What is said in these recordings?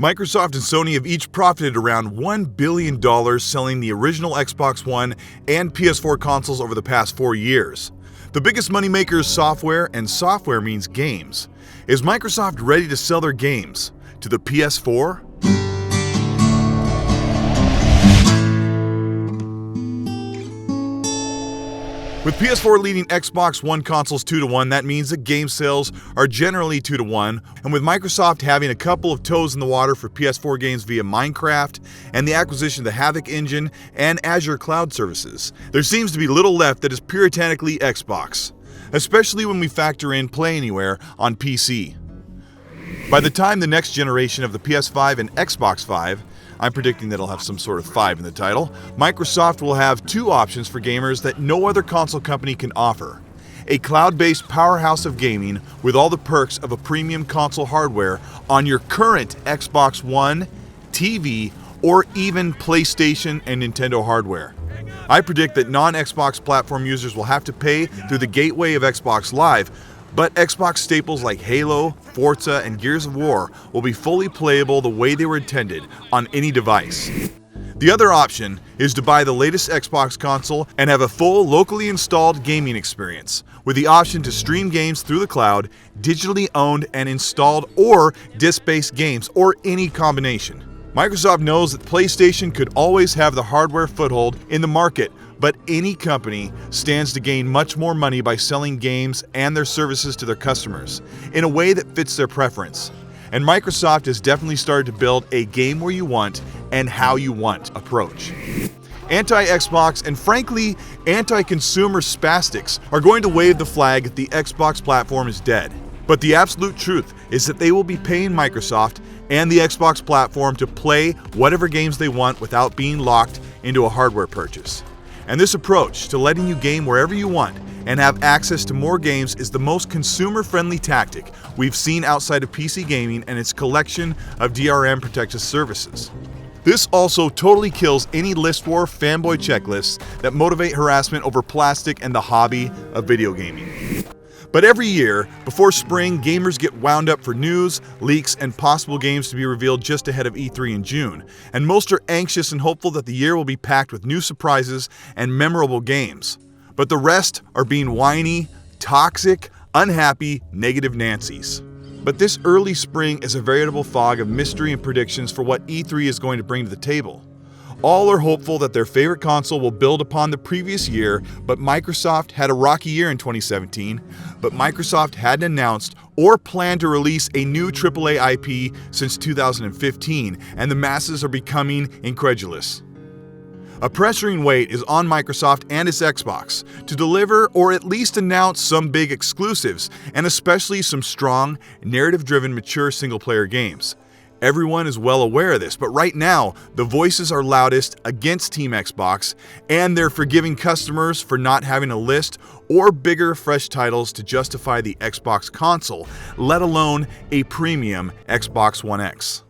Microsoft and Sony have each profited around $1 billion selling the original Xbox One and PS4 consoles over the past 4 years. The biggest moneymaker is software, and software means games. Is Microsoft ready to sell their games to the PS4? With PS4 leading Xbox One consoles 2-1, that means that game sales are generally 2-1, and with Microsoft having a couple of toes in the water for PS4 games via Minecraft and the acquisition of the Havok engine and Azure cloud services, there seems to be little left that is puritanically Xbox, especially when we factor in Play Anywhere on PC. By the time the next generation of the PS5 and Xbox 5, I'm predicting that it'll have some sort of 5 in the title, Microsoft will have 2 options for gamers that no other console company can offer. A cloud-based powerhouse of gaming with all the perks of a premium console hardware on your current Xbox One, TV, or even PlayStation and Nintendo hardware. I predict that non-Xbox platform users will have to pay through the gateway of Xbox Live, but Xbox staples like Halo, Forza, and Gears of War will be fully playable the way they were intended on any device. The other option is to buy the latest Xbox console and have a full locally installed gaming experience, with the option to stream games through the cloud, digitally owned and installed, or disc-based games, or any combination. Microsoft knows that PlayStation could always have the hardware foothold in the market, but any company stands to gain much more money by selling games and their services to their customers in a way that fits their preference. And Microsoft has definitely started to build a game where you want and how you want approach. Anti-Xbox and frankly anti-consumer spastics are going to wave the flag that the Xbox platform is dead. But the absolute truth is that they will be paying Microsoft and the Xbox platform to play whatever games they want without being locked into a hardware purchase. And this approach to letting you game wherever you want and have access to more games is the most consumer-friendly tactic we've seen outside of PC gaming and its collection of DRM protected services. This also totally kills any list war fanboy checklists that motivate harassment over plastic and the hobby of video gaming. But every year, before spring, gamers get wound up for news, leaks, and possible games to be revealed just ahead of E3 in June, and most are anxious and hopeful that the year will be packed with new surprises and memorable games. But the rest are being whiny, toxic, unhappy, negative Nancys. But this early spring is a veritable fog of mystery and predictions for what E3 is going to bring to the table. All are hopeful that their favorite console will build upon the previous year, but Microsoft had a rocky year in 2017, but Microsoft hadn't announced or planned to release a new AAA IP since 2015, and the masses are becoming incredulous. A pressuring weight is on Microsoft and its Xbox to deliver or at least announce some big exclusives, and especially some strong, narrative-driven, mature single-player games. Everyone is well aware of this, but right now, the voices are loudest against Team Xbox, and they're forgiving customers for not having a list or bigger, fresh titles to justify the Xbox console, let alone a premium Xbox One X.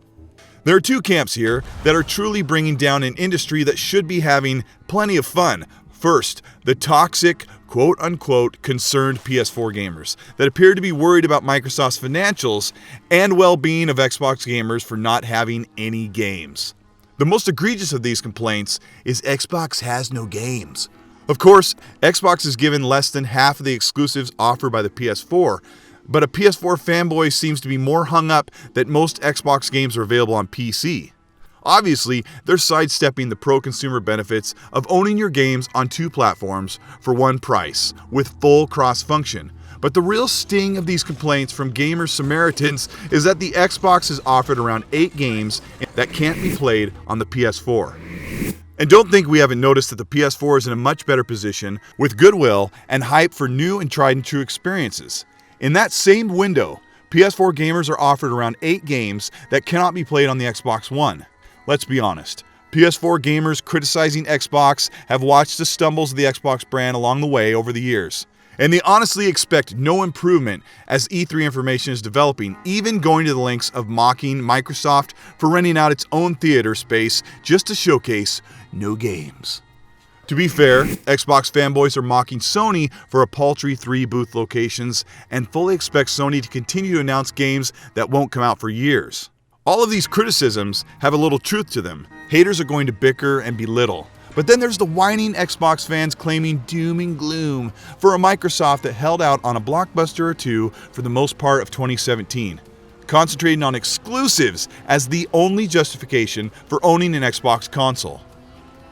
There are 2 camps here that are truly bringing down an industry that should be having plenty of fun. First, the toxic, quote-unquote, concerned PS4 gamers that appear to be worried about Microsoft's financials and well-being of Xbox gamers for not having any games. The most egregious of these complaints is Xbox has no games. Of course, Xbox is given less than half of the exclusives offered by the PS4, but a PS4 fanboy seems to be more hung up that most Xbox games are available on PC. Obviously, they're sidestepping the pro-consumer benefits of owning your games on 2 platforms for one price, with full cross-function. But the real sting of these complaints from gamer Samaritans is that the Xbox has offered around 8 games that can't be played on the PS4. And don't think we haven't noticed that the PS4 is in a much better position, with goodwill and hype for new and tried-and-true experiences. In that same window, PS4 gamers are offered around 8 games that cannot be played on the Xbox One. Let's be honest, PS4 gamers criticizing Xbox have watched the stumbles of the Xbox brand along the way over the years, and they honestly expect no improvement as E3 information is developing, even going to the lengths of mocking Microsoft for renting out its own theater space just to showcase no games. To be fair, Xbox fanboys are mocking Sony for a paltry 3 booth locations and fully expect Sony to continue to announce games that won't come out for years. All of these criticisms have a little truth to them. Haters are going to bicker and belittle. But then there's the whining Xbox fans claiming doom and gloom for a Microsoft that held out on a blockbuster or two for the most part of 2017, concentrating on exclusives as the only justification for owning an Xbox console.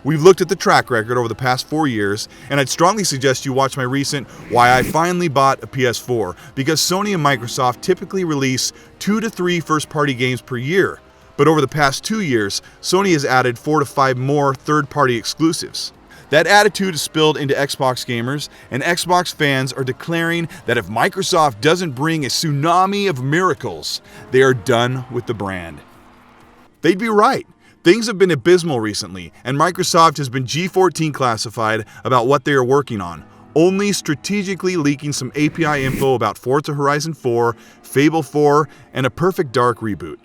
We've looked at the track record over the past 4 years, and I'd strongly suggest you watch my recent Why I Finally Bought a PS4, because Sony and Microsoft typically release 2 to 3 first-party games per year. But over the past 2 years, Sony has added 4 to 5 more third-party exclusives. That attitude is spilled into Xbox gamers, and Xbox fans are declaring that if Microsoft doesn't bring a tsunami of miracles, they are done with the brand. They'd be right. Things have been abysmal recently, and Microsoft has been G14 classified about what they are working on, only strategically leaking some API info about Forza Horizon 4, Fable 4, and a Perfect Dark reboot.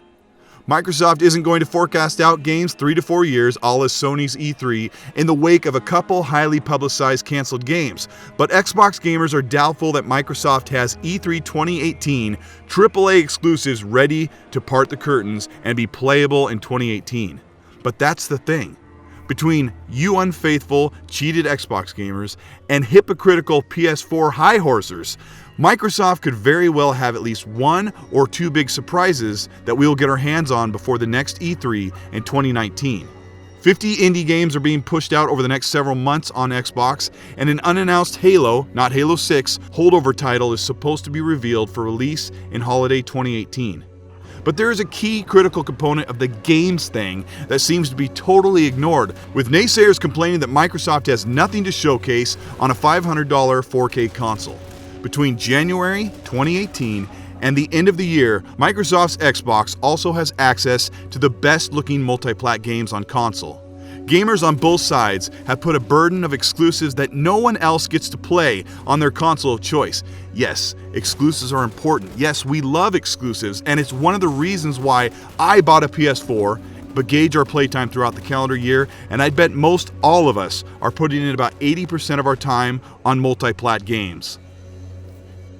Microsoft isn't going to forecast out games 3 to 4 years, a la Sony's E3, in the wake of a couple highly publicized canceled games, but Xbox gamers are doubtful that Microsoft has E3 2018 AAA exclusives ready to part the curtains and be playable in 2018. But that's the thing. Between you unfaithful, cheated Xbox gamers and hypocritical PS4 high horsers, Microsoft could very well have at least 1 or 2 big surprises that we'll get our hands on before the next E3 in 2019. 50 indie games are being pushed out over the next several months on Xbox, and an unannounced Halo, not Halo 6, holdover title is supposed to be revealed for release in holiday 2018. But there is a key critical component of the games thing that seems to be totally ignored, with naysayers complaining that Microsoft has nothing to showcase on a $500 4K console. Between January 2018 and the end of the year, Microsoft's Xbox also has access to the best-looking multiplat games on console. Gamers on both sides have put a burden of exclusives that no one else gets to play on their console of choice. Yes, exclusives are important. Yes, we love exclusives, and it's one of the reasons why I bought a PS4, but gauge our playtime throughout the calendar year, and I bet most all of us are putting in about 80% of our time on multiplat games.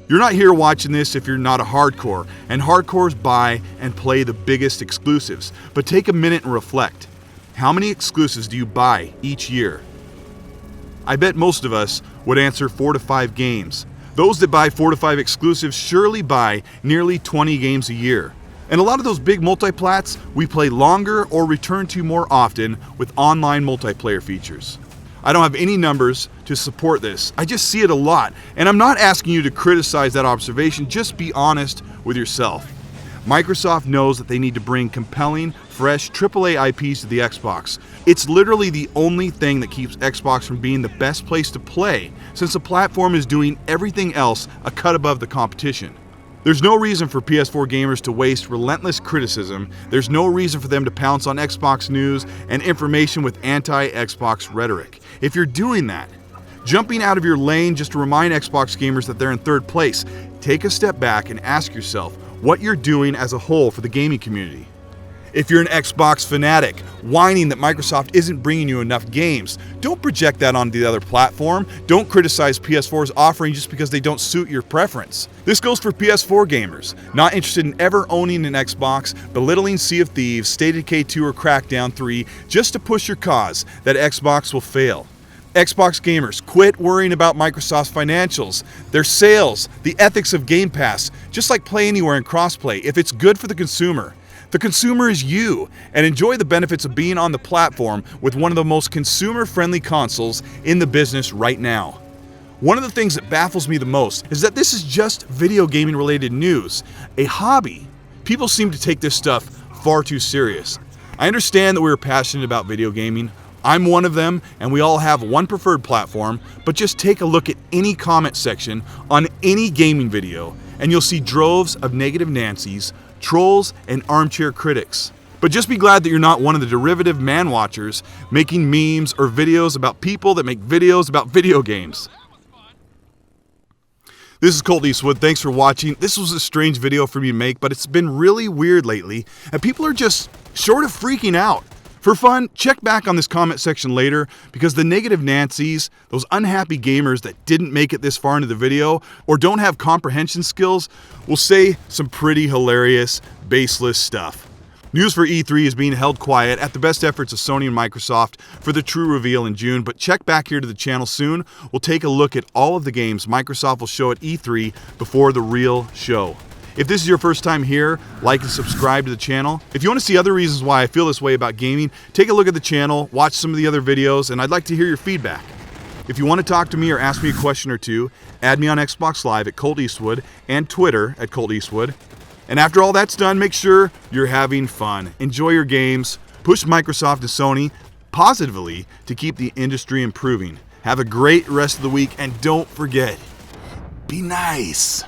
You're not here watching this if you're not a hardcore, and hardcores buy and play the biggest exclusives. But take a minute and reflect. How many exclusives do you buy each year? I bet most of us would answer 4 to 5 games. Those that buy 4 to 5 exclusives surely buy nearly 20 games a year. And a lot of those big multiplats we play longer or return to more often with online multiplayer features. I don't have any numbers to support this. I just see it a lot. And I'm not asking you to criticize that observation, just be honest with yourself. Microsoft knows that they need to bring compelling, fresh AAA IPs to the Xbox. It's literally the only thing that keeps Xbox from being the best place to play, since the platform is doing everything else a cut above the competition. There's no reason for PS4 gamers to waste relentless criticism. There's no reason for them to pounce on Xbox news and information with anti-Xbox rhetoric. If you're doing that, jumping out of your lane just to remind Xbox gamers that they're in third place, take a step back and ask yourself what you're doing as a whole for the gaming community. If you're an Xbox fanatic, whining that Microsoft isn't bringing you enough games, don't project that onto the other platform. Don't criticize PS4's offering just because they don't suit your preference. This goes for PS4 gamers, not interested in ever owning an Xbox, belittling Sea of Thieves, State of Decay 2 or Crackdown 3 just to push your cause that Xbox will fail. Xbox gamers, quit worrying about Microsoft's financials, their sales, the ethics of Game Pass, just like Play Anywhere and Crossplay. If it's good for the consumer is you, and enjoy the benefits of being on the platform with one of the most consumer-friendly consoles in the business right now. One of the things that baffles me the most is that this is just video gaming related news, a hobby. People seem to take this stuff far too serious. I understand that we're passionate about video gaming. I'm one of them, and we all have one preferred platform, but just take a look at any comment section on any gaming video, and you'll see droves of negative Nancys, trolls, and armchair critics. But just be glad that you're not one of the derivative man-watchers making memes or videos about people that make videos about video games. This is Colteastwood. Thanks for watching. This was a strange video for me to make, but it's been really weird lately, and people are just sort of freaking out. For fun, check back on this comment section later, because the negative Nancys, those unhappy gamers that didn't make it this far into the video or don't have comprehension skills, will say some pretty hilarious, baseless stuff. News for E3 is being held quiet at the best efforts of Sony and Microsoft for the true reveal in June, but check back here to the channel soon. We'll take a look at all of the games Microsoft will show at E3 before the real show. If this is your first time here, like and subscribe to the channel. If you want to see other reasons why I feel this way about gaming, take a look at the channel, watch some of the other videos, and I'd like to hear your feedback. If you want to talk to me or ask me a question or two, add me on Xbox Live at Colteastwood and Twitter at Colteastwood. And after all that's done, make sure you're having fun. Enjoy your games. Push Microsoft and Sony positively to keep the industry improving. Have a great rest of the week, and don't forget, be nice.